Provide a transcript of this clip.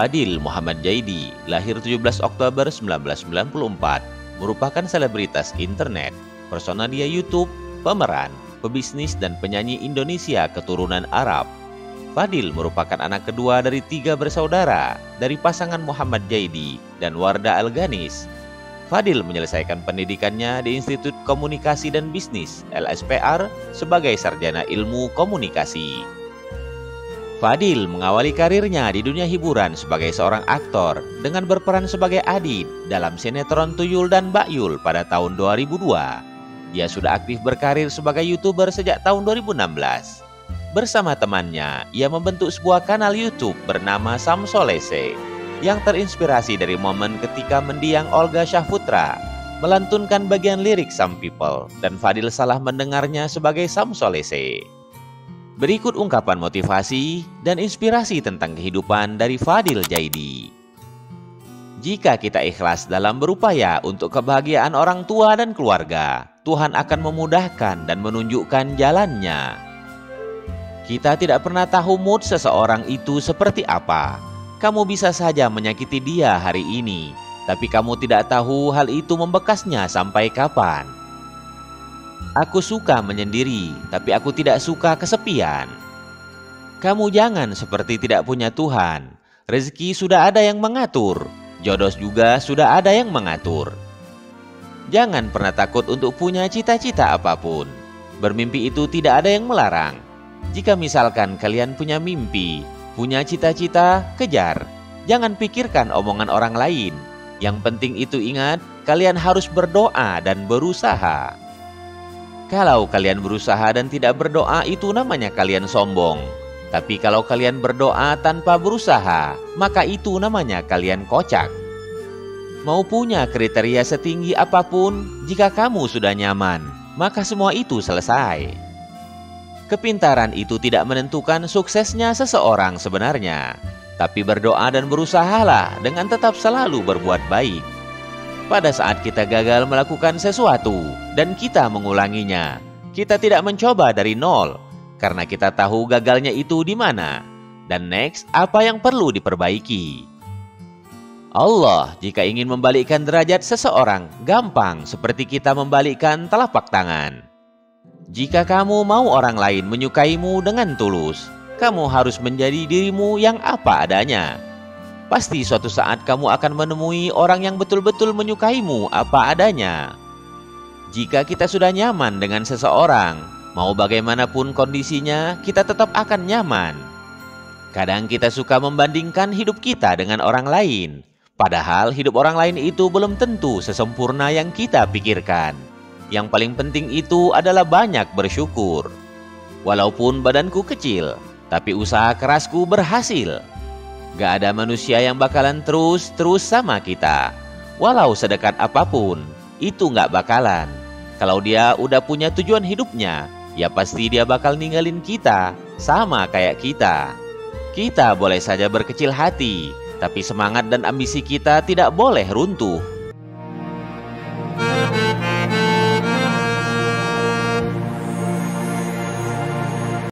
Fadil Muhammad Jaidi, lahir 17 Oktober 1994, merupakan selebritas internet, personalia YouTube, pemeran, pebisnis, dan penyanyi Indonesia keturunan Arab. Fadil merupakan anak kedua dari 3 bersaudara dari pasangan Muhammad Jaidi dan Wardah Al-Ghanis. Fadil menyelesaikan pendidikannya di Institut Komunikasi dan Bisnis (LSPR) sebagai sarjana ilmu komunikasi. Fadil mengawali karirnya di dunia hiburan sebagai seorang aktor dengan berperan sebagai Adit dalam sinetron Tuyul dan Bakyul pada tahun 2002. Dia sudah aktif berkarir sebagai YouTuber sejak tahun 2016. Bersama temannya, ia membentuk sebuah kanal YouTube bernama Samsolese yang terinspirasi dari momen ketika mendiang Olga Syahputra melantunkan bagian lirik Some People dan Fadil salah mendengarnya sebagai Samsolese. Berikut ungkapan motivasi dan inspirasi tentang kehidupan dari Fadil Jaidi. Jika kita ikhlas dalam berupaya untuk kebahagiaan orang tua dan keluarga, Tuhan akan memudahkan dan menunjukkan jalannya. Kita tidak pernah tahu mood seseorang itu seperti apa. Kamu bisa saja menyakiti dia hari ini, tapi kamu tidak tahu hal itu membekasnya sampai kapan. Aku suka menyendiri, tapi aku tidak suka kesepian. Kamu jangan seperti tidak punya Tuhan. Rezeki sudah ada yang mengatur, jodoh juga sudah ada yang mengatur. Jangan pernah takut untuk punya cita-cita apapun. Bermimpi itu tidak ada yang melarang. Jika misalkan kalian punya mimpi, punya cita-cita, kejar. Jangan pikirkan omongan orang lain. Yang penting itu ingat, kalian harus berdoa dan berusaha. Kalau kalian berusaha dan tidak berdoa, itu namanya kalian sombong. Tapi kalau kalian berdoa tanpa berusaha, maka itu namanya kalian kocak. Mau punya kriteria setinggi apapun, jika kamu sudah nyaman, maka semua itu selesai. Kepintaran itu tidak menentukan suksesnya seseorang sebenarnya. Tapi berdoa dan berusahalah dengan tetap selalu berbuat baik. Pada saat kita gagal melakukan sesuatu dan kita mengulanginya, kita tidak mencoba dari nol karena kita tahu gagalnya itu di mana dan next apa yang perlu diperbaiki. Allah jika ingin membalikkan derajat seseorang gampang seperti kita membalikkan telapak tangan. Jika kamu mau orang lain menyukaimu dengan tulus, kamu harus menjadi dirimu yang apa adanya. Pasti suatu saat kamu akan menemui orang yang betul-betul menyukaimu apa adanya. Jika kita sudah nyaman dengan seseorang, mau bagaimanapun kondisinya, kita tetap akan nyaman. Kadang kita suka membandingkan hidup kita dengan orang lain, padahal hidup orang lain itu belum tentu sesempurna yang kita pikirkan. Yang paling penting itu adalah banyak bersyukur. Walaupun badanku kecil, tapi usaha kerasku berhasil. Gak ada manusia yang bakalan terus sama kita. Walau sedekat apapun, itu gak bakalan. Kalau dia udah punya tujuan hidupnya, ya pasti dia bakal ninggalin kita, sama kayak kita. Kita boleh saja berkecil hati, tapi semangat dan ambisi kita tidak boleh runtuh.